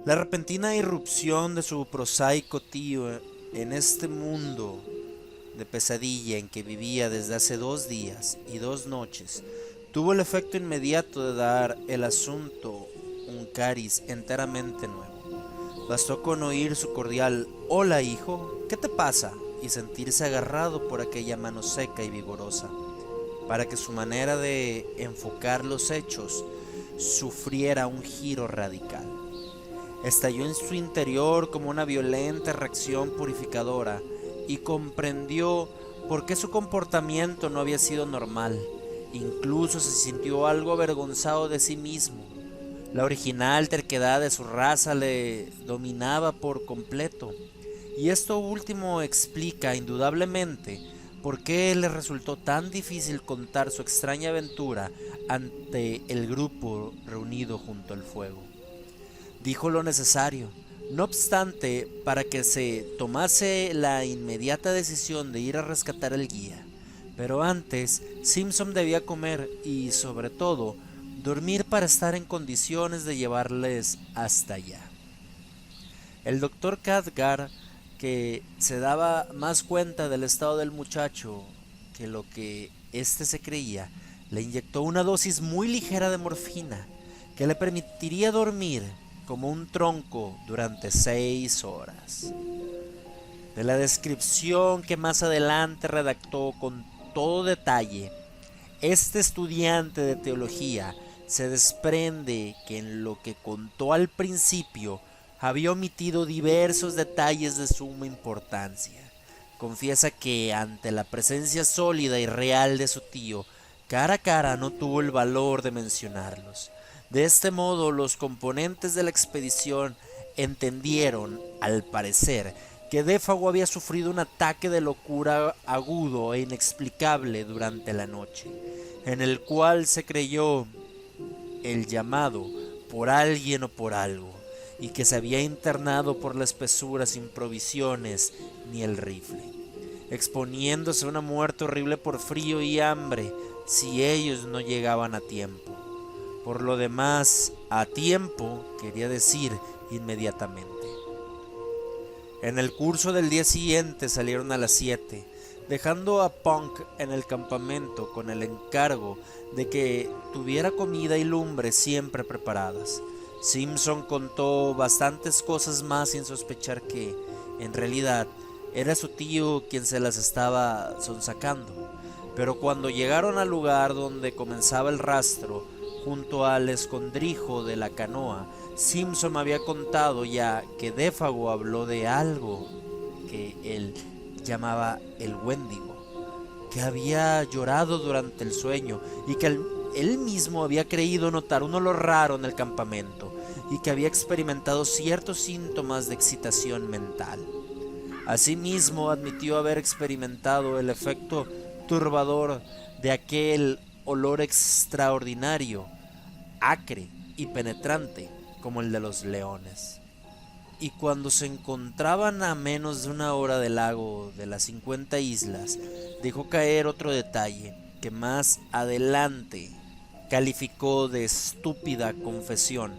La repentina irrupción de su prosaico tío en este mundo de pesadilla en que vivía desde hace 2 días y 2 noches tuvo el efecto inmediato de dar el asunto un cariz enteramente nuevo. Bastó con oír su cordial "Hola, hijo, ¿qué te pasa?" y sentirse agarrado por aquella mano seca y vigorosa, para que su manera de enfocar los hechos sufriera un giro radical. Estalló en su interior como una violenta reacción purificadora y comprendió por qué su comportamiento no había sido normal. Incluso se sintió algo avergonzado de sí mismo. La original terquedad de su raza le dominaba por completo, y esto último explica indudablemente por qué le resultó tan difícil contar su extraña aventura ante el grupo reunido junto al fuego. Dijo lo necesario, no obstante, para que se tomase la inmediata decisión de ir a rescatar al guía. Pero antes, Simpson debía comer y, sobre todo, dormir para estar en condiciones de llevarles hasta allá. El doctor Khadgar, que se daba más cuenta del estado del muchacho que lo que éste se creía, le inyectó una dosis muy ligera de morfina que le permitiría dormir como un tronco durante 6 horas. De la descripción que más adelante redactó con todo detalle, este estudiante de teología se desprende que en lo que contó al principio había omitido diversos detalles de suma importancia. Confiesa que ante la presencia sólida y real de su tío, cara a cara no tuvo el valor de mencionarlos. De este modo, los componentes de la expedición entendieron, al parecer, que Défago había sufrido un ataque de locura agudo e inexplicable durante la noche, en el cual se creyó el llamado por alguien o por algo, y que se había internado por la espesura sin provisiones ni el rifle, exponiéndose a una muerte horrible por frío y hambre si ellos no llegaban a tiempo. Por lo demás, a tiempo quería decir inmediatamente. En el curso del día siguiente salieron a las 7, dejando a Punk en el campamento con el encargo de que tuviera comida y lumbre siempre preparadas. Simpson contó bastantes cosas más sin sospechar que, en realidad, era su tío quien se las estaba sonsacando. Pero cuando llegaron al lugar donde comenzaba el rastro, junto al escondrijo de la canoa, Simpson me había contado ya que Défago habló de algo que él llamaba el Wendigo, que había llorado durante el sueño y que él mismo había creído notar un olor raro en el campamento y que había experimentado ciertos síntomas de excitación mental. Asimismo, admitió haber experimentado el efecto turbador de aquel olor extraordinario, acre y penetrante como el de los leones. Y cuando se encontraban a menos de una hora del lago de las 50 islas, dejó caer otro detalle que más adelante calificó de estúpida confesión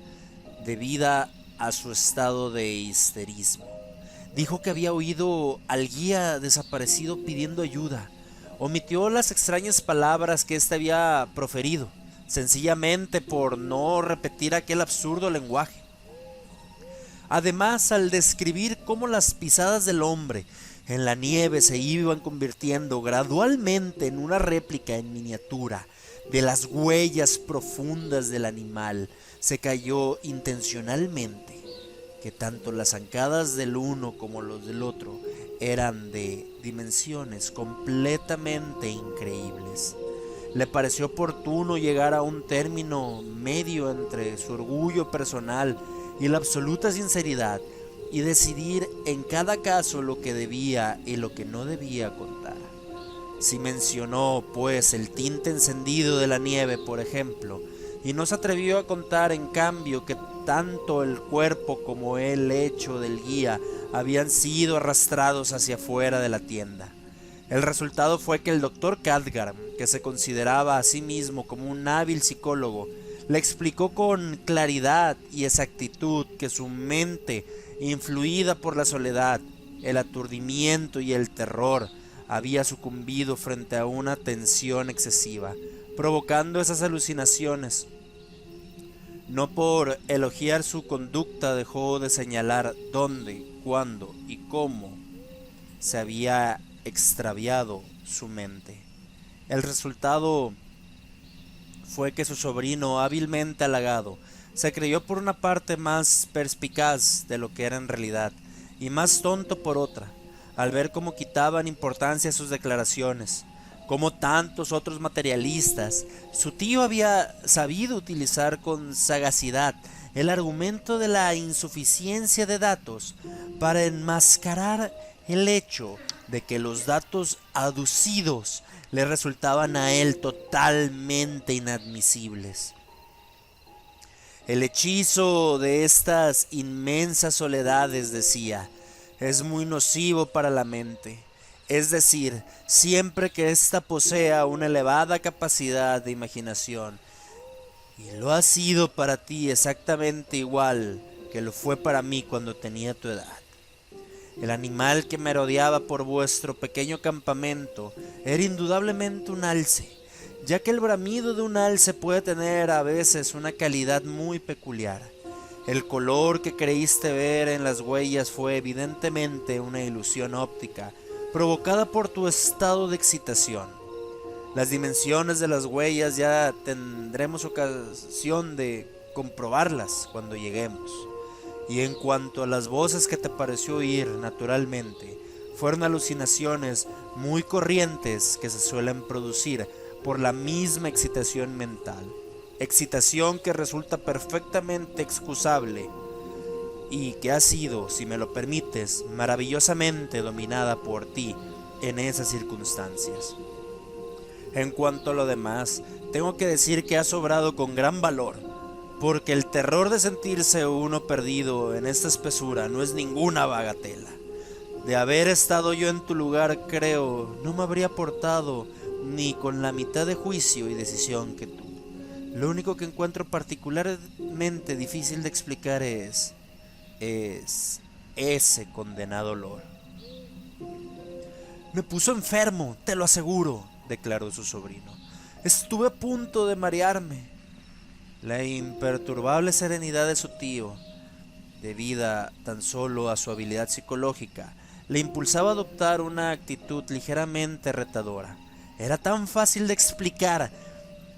debida a su estado de histerismo. Dijo que había oído al guía desaparecido pidiendo ayuda. Omitió las extrañas palabras que éste había proferido, sencillamente por no repetir aquel absurdo lenguaje. Además, al describir cómo las pisadas del hombre en la nieve se iban convirtiendo gradualmente en una réplica en miniatura de las huellas profundas del animal, se cayó intencionalmente que tanto las zancadas del uno como los del otro eran de dimensiones completamente increíbles. Le pareció oportuno llegar a un término medio entre su orgullo personal y la absoluta sinceridad, y decidir en cada caso lo que debía y lo que no debía contar. Si mencionó, pues, el tinte encendido de la nieve, por ejemplo, y no se atrevió a contar, en cambio, que tanto el cuerpo como el lecho del guía habían sido arrastrados hacia afuera de la tienda. El resultado fue que el doctor Khadgar, que se consideraba a sí mismo como un hábil psicólogo, Le explicó con claridad y exactitud que su mente, influida por la soledad, el aturdimiento y el terror, había sucumbido frente a una tensión excesiva, provocando esas alucinaciones. No por elogiar su conducta dejó de señalar dónde, cuándo y cómo se había extraviado su mente. El resultado fue que su sobrino, hábilmente halagado, se creyó por una parte más perspicaz de lo que era en realidad, y más tonto por otra, al ver cómo quitaban importancia a sus declaraciones. Como tantos otros materialistas, su tío había sabido utilizar con sagacidad el argumento de la insuficiencia de datos para enmascarar el hecho de que los datos aducidos le resultaban a él totalmente inadmisibles. El hechizo de estas inmensas soledades, decía, es muy nocivo para la mente, es decir, siempre que ésta posea una elevada capacidad de imaginación, y lo ha sido para ti exactamente igual que lo fue para mí cuando tenía tu edad. El animal que merodeaba por vuestro pequeño campamento era indudablemente un alce, ya que el bramido de un alce puede tener a veces una calidad muy peculiar. El color que creíste ver en las huellas fue evidentemente una ilusión óptica, provocada por tu estado de excitación. Las dimensiones de las huellas ya tendremos ocasión de comprobarlas cuando lleguemos. Y en cuanto a las voces que te pareció oír, naturalmente, fueron alucinaciones muy corrientes que se suelen producir por la misma excitación mental. Excitación que resulta perfectamente excusable y que ha sido, si me lo permites, maravillosamente dominada por ti en esas circunstancias. En cuanto a lo demás, tengo que decir que has obrado con gran valor, porque el terror de sentirse uno perdido en esta espesura no es ninguna bagatela. De haber estado yo en tu lugar, creo, no me habría portado ni con la mitad de juicio y decisión que tú. Lo único que encuentro particularmente difícil de explicar es ese condenado olor. Me puso enfermo, te lo aseguro, declaró su sobrino. Estuve a punto de marearme. La imperturbable serenidad de su tío, debida tan solo a su habilidad psicológica, le impulsaba a adoptar una actitud ligeramente retadora. Era tan fácil de explicar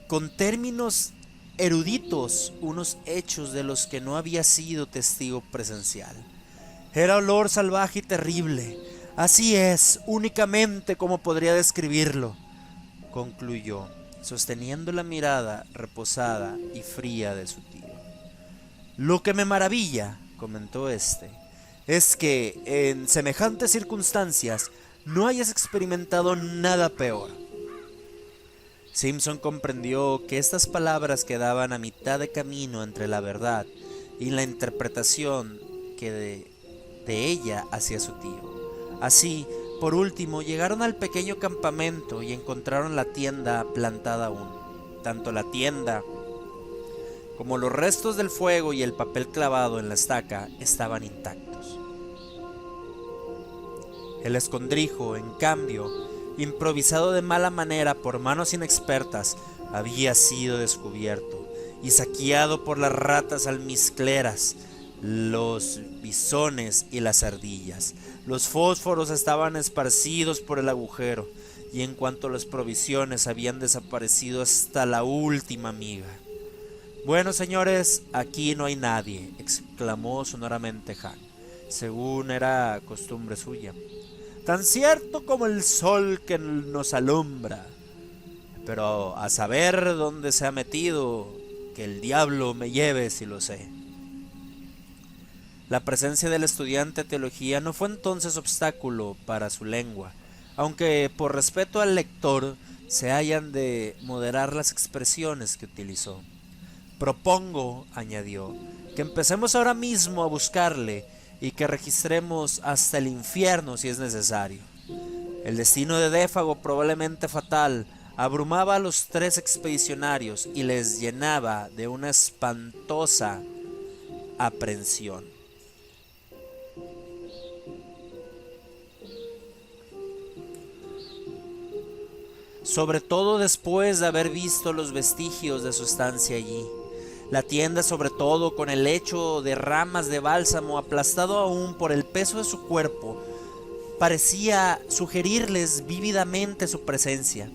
con términos eruditos unos hechos de los que no había sido testigo presencial. Era olor salvaje y terrible. Así es, únicamente como podría describirlo, concluyó, sosteniendo la mirada reposada y fría de su tío. Lo que me maravilla, comentó este, es que en semejantes circunstancias no hayas experimentado nada peor. Simpson comprendió que estas palabras quedaban a mitad de camino entre la verdad y la interpretación que de ella hacía su tío. Así, por último, llegaron al pequeño campamento y encontraron la tienda plantada aún. Tanto la tienda como los restos del fuego y el papel clavado en la estaca estaban intactos. El escondrijo, en cambio, improvisado de mala manera por manos inexpertas, había sido descubierto y saqueado por las ratas almizcleras, los bisones y las ardillas. Los fósforos estaban esparcidos por el agujero, y en cuanto a las provisiones habían desaparecido hasta la última miga. Bueno, señores, aquí no hay nadie, exclamó sonoramente Han, según era costumbre suya. Tan cierto como el sol que nos alumbra. Pero a saber dónde se ha metido, que el diablo me lleve si lo sé. La presencia del estudiante de teología no fue entonces obstáculo para su lengua, aunque por respeto al lector se hayan de moderar las expresiones que utilizó. Propongo, añadió, que empecemos ahora mismo a buscarle y que registremos hasta el infierno si es necesario. El destino de Défago, probablemente fatal, abrumaba a los 3 expedicionarios y les llenaba de una espantosa aprensión. Sobre todo después de haber visto los vestigios de su estancia allí. La tienda, sobre todo con el lecho de ramas de bálsamo aplastado aún por el peso de su cuerpo, parecía sugerirles vívidamente su presencia.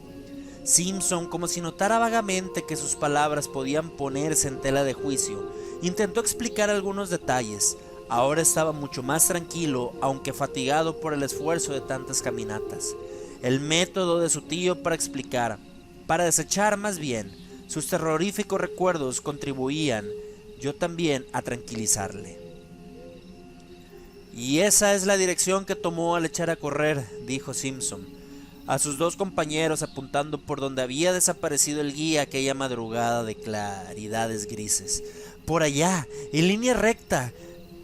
Simpson, como si notara vagamente que sus palabras podían ponerse en tela de juicio, intentó explicar algunos detalles. Ahora estaba mucho más tranquilo, aunque fatigado por el esfuerzo de tantas caminatas. El método de su tío para explicar, para desechar más bien, sus terroríficos recuerdos contribuían, yo también, a tranquilizarle. Y esa es la dirección que tomó al echar a correr, dijo Simpson a sus 2 compañeros, apuntando por donde había desaparecido el guía aquella madrugada de claridades grises. Por allá, en línea recta,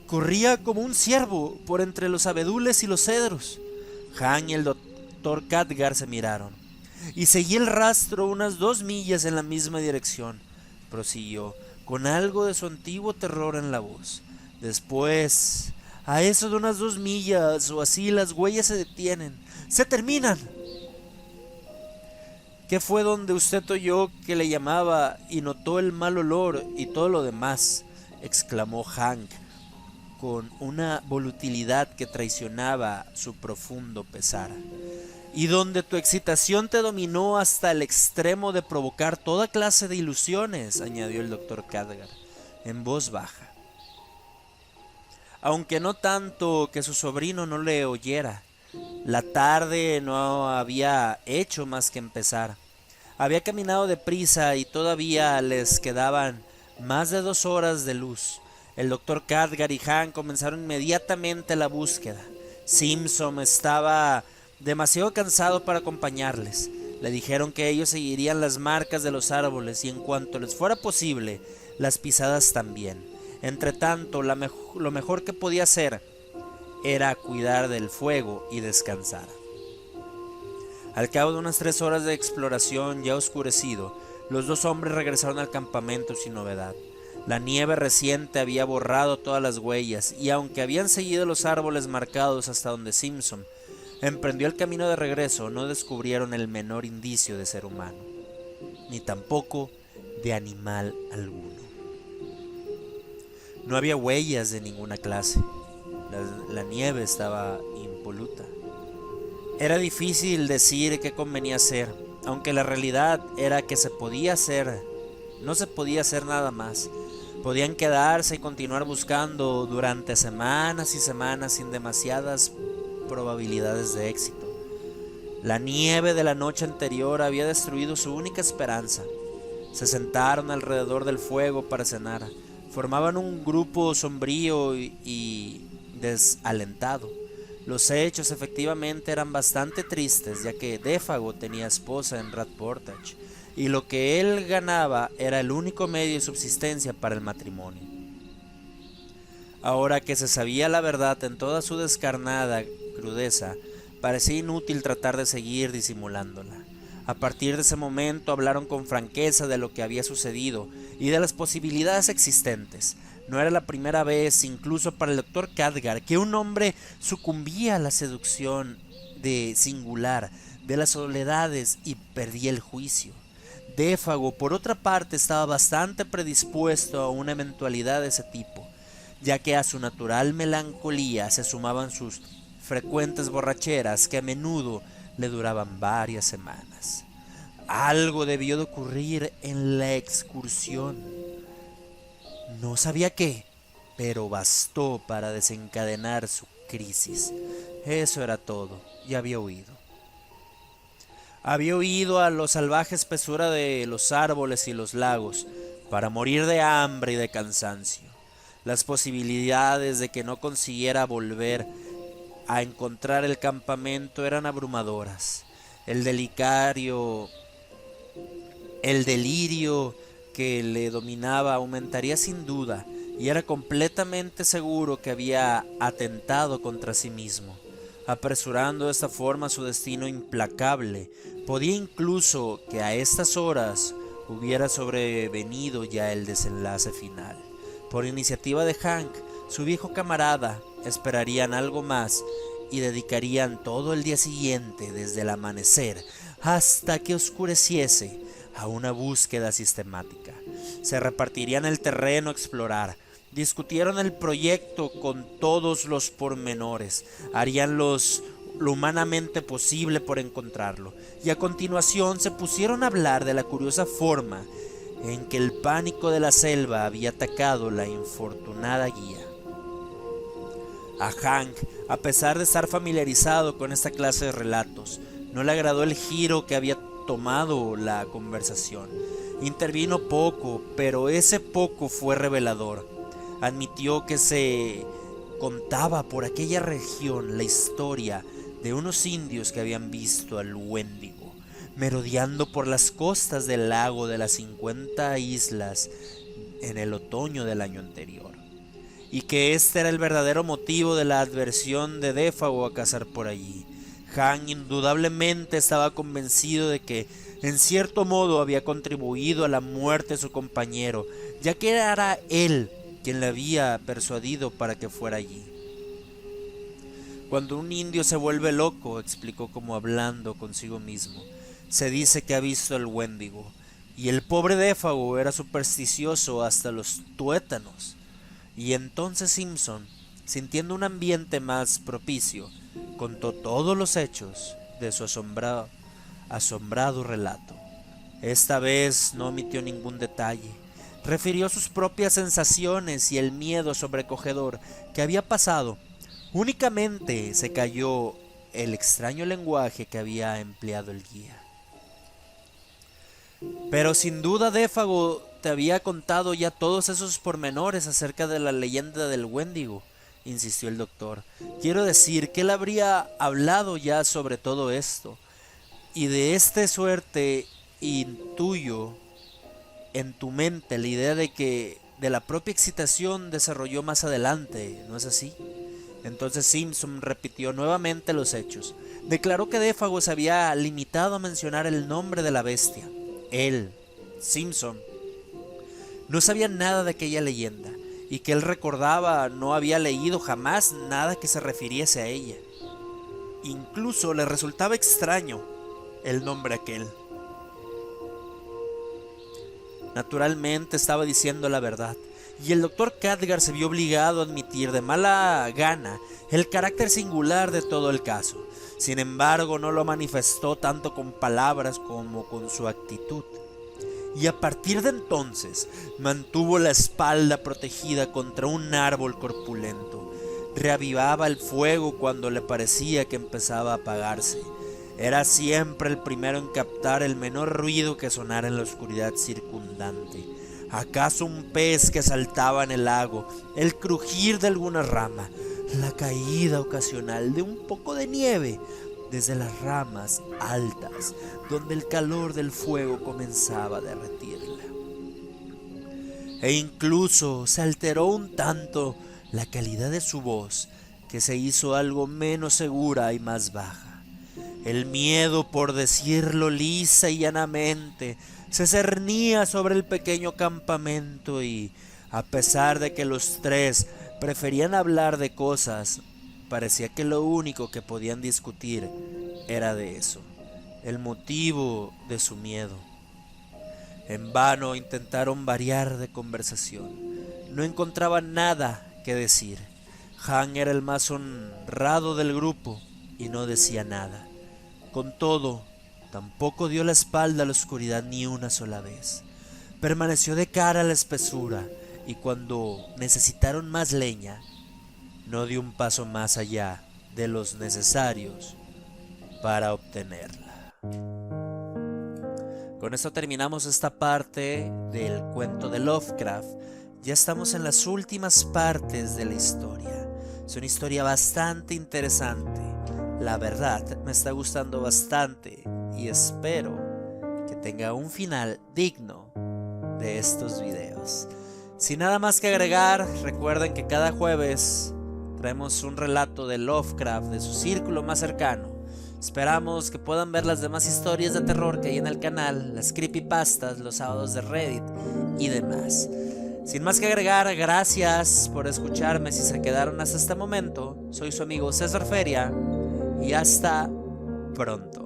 corría como un ciervo por entre los abedules y los cedros. Han y el doctor Khadgar se miraron. Y seguí el rastro unas 2 millas en la misma dirección, prosiguió, con algo de su antiguo terror en la voz. Después, a eso de unas 2 millas o así, las huellas se detienen, se terminan. ¿Qué fue donde usted oyó que le llamaba y notó el mal olor y todo lo demás?, exclamó Hank con una volutilidad que traicionaba su profundo pesar. Y donde tu excitación te dominó hasta el extremo de provocar toda clase de ilusiones, añadió el doctor Khadgar, en voz baja, aunque no tanto que su sobrino no le oyera. La tarde no había hecho más que empezar. Había caminado deprisa y todavía les quedaban más de 2 horas de luz. El doctor Khadgar y Han comenzaron inmediatamente la búsqueda. Simpson estaba demasiado cansado para acompañarles. Le dijeron que ellos seguirían las marcas de los árboles y en cuanto les fuera posible, las pisadas también. Entretanto, lo mejor que podía hacer era cuidar del fuego y descansar. Al cabo de unas 3 horas de exploración ya oscurecido, los 2 hombres regresaron al campamento sin novedad. La nieve reciente había borrado todas las huellas y aunque habían seguido los árboles marcados hasta donde Simpson emprendió el camino de regreso, no descubrieron el menor indicio de ser humano, ni tampoco de animal alguno. No había huellas de ninguna clase. La nieve estaba impoluta. Era difícil decir qué convenía hacer, aunque la realidad era que no se podía hacer nada más. Podían quedarse y continuar buscando durante semanas y semanas sin demasiadas probabilidades de éxito. La nieve de la noche anterior había destruido su única esperanza. Se sentaron alrededor del fuego para cenar. Formaban un grupo sombrío y desalentado. Los hechos efectivamente eran bastante tristes, ya que Défago tenía esposa en Rat Portage, y lo que él ganaba era el único medio de subsistencia para el matrimonio. Ahora que se sabía la verdad en toda su descarnada crudeza, parecía inútil tratar de seguir disimulándola. A partir de ese momento hablaron con franqueza de lo que había sucedido y de las posibilidades existentes. No era la primera vez, incluso para el doctor Khadgar, que un hombre sucumbía a la seducción singular de las soledades y perdía el juicio. Défago, por otra parte, estaba bastante predispuesto a una eventualidad de ese tipo, ya que a su natural melancolía se sumaban sus frecuentes borracheras que a menudo le duraban varias semanas. Algo debió de ocurrir en la excursión. No sabía qué, pero bastó para desencadenar su crisis. Eso era todo, y había huido. Había huido a la salvaje espesura de los árboles y los lagos, para morir de hambre y de cansancio. Las posibilidades de que no consiguiera volver a encontrar el campamento eran abrumadoras. El delirio que le dominaba aumentaría sin duda, y era completamente seguro que había atentado contra sí mismo. apresurando de esta forma su destino implacable. Podía incluso que a estas horas hubiera sobrevenido ya el desenlace final. Por iniciativa de Hank, su viejo camarada esperarían algo más y dedicarían todo el día siguiente, desde el amanecer hasta que oscureciese, a una búsqueda sistemática. Se repartirían el terreno a explorar, discutieron el proyecto con todos los pormenores, harían lo humanamente posible por encontrarlo, y a continuación se pusieron a hablar de la curiosa forma en que el pánico de la selva había atacado la infortunada guía. A Hank, a pesar de estar familiarizado con esta clase de relatos, no le agradó el giro que había tomado la conversación. Intervino poco, pero ese poco fue revelador. Admitió que se contaba por aquella región la historia de unos indios que habían visto al Wendigo merodeando por las costas del lago de las 50 islas en el otoño del año anterior, y que este era el verdadero motivo de la adversión de Défago a cazar por allí. Han indudablemente estaba convencido de que en cierto modo había contribuido a la muerte de su compañero, ya que era él quien le había persuadido para que fuera allí. Cuando un indio se vuelve loco, explicó como hablando consigo mismo, se dice que ha visto el Wendigo, y el pobre Défago era supersticioso hasta los tuétanos. Y entonces Simpson, sintiendo un ambiente más propicio, contó todos los hechos de su asombrado relato. Esta vez no omitió ningún detalle. Refirió sus propias sensaciones y el miedo sobrecogedor que había pasado. Únicamente se calló el extraño lenguaje que había empleado el guía. Pero sin duda Défago te había contado ya todos esos pormenores acerca de la leyenda del Wendigo, insistió el doctor. Quiero decir que él habría hablado ya sobre todo esto, y de esta suerte intuyo en tu mente la idea de que de la propia excitación desarrolló más adelante, ¿no es así? Entonces Simpson repitió nuevamente los hechos. Declaró que Défago se había limitado a mencionar el nombre de la bestia. Él, Simpson, no sabía nada de aquella leyenda, y que él recordaba no había leído jamás nada que se refiriese a ella. Incluso le resultaba extraño el nombre aquel. Naturalmente estaba diciendo la verdad, y el doctor Khadgar se vio obligado a admitir de mala gana el carácter singular de todo el caso. Sin embargo, no lo manifestó tanto con palabras como con su actitud, y a partir de entonces mantuvo la espalda protegida contra un árbol corpulento. Reavivaba el fuego cuando le parecía que empezaba a apagarse. Era siempre el primero en captar el menor ruido que sonara en la oscuridad circundante. ¿Acaso un pez que saltaba en el lago, el crujir de alguna rama, la caída ocasional de un poco de nieve desde las ramas altas, donde el calor del fuego comenzaba a derretirla? E incluso se alteró un tanto la calidad de su voz, que se hizo algo menos segura y más baja. El miedo, por decirlo lisa y llanamente, se cernía sobre el pequeño campamento y, a pesar de que los tres preferían hablar de cosas, parecía que lo único que podían discutir era de eso, el motivo de su miedo. En vano intentaron variar de conversación. No encontraban nada que decir. Han era el más honrado del grupo y no decía nada. Con todo, tampoco dio la espalda a la oscuridad ni una sola vez. Permaneció de cara a la espesura, y cuando necesitaron más leña, no dio un paso más allá de los necesarios para obtenerla. Con esto terminamos esta parte del cuento de Lovecraft. Ya estamos en las últimas partes de la historia. Es una historia bastante interesante. La verdad, me está gustando bastante y espero que tenga un final digno de estos videos. Sin nada más que agregar, recuerden que cada jueves traemos un relato de Lovecraft, de su círculo más cercano. Esperamos que puedan ver las demás historias de terror que hay en el canal, las creepypastas, los sábados de Reddit y demás. Sin más que agregar, gracias por escucharme si se quedaron hasta este momento. Soy su amigo César Feria y hasta pronto.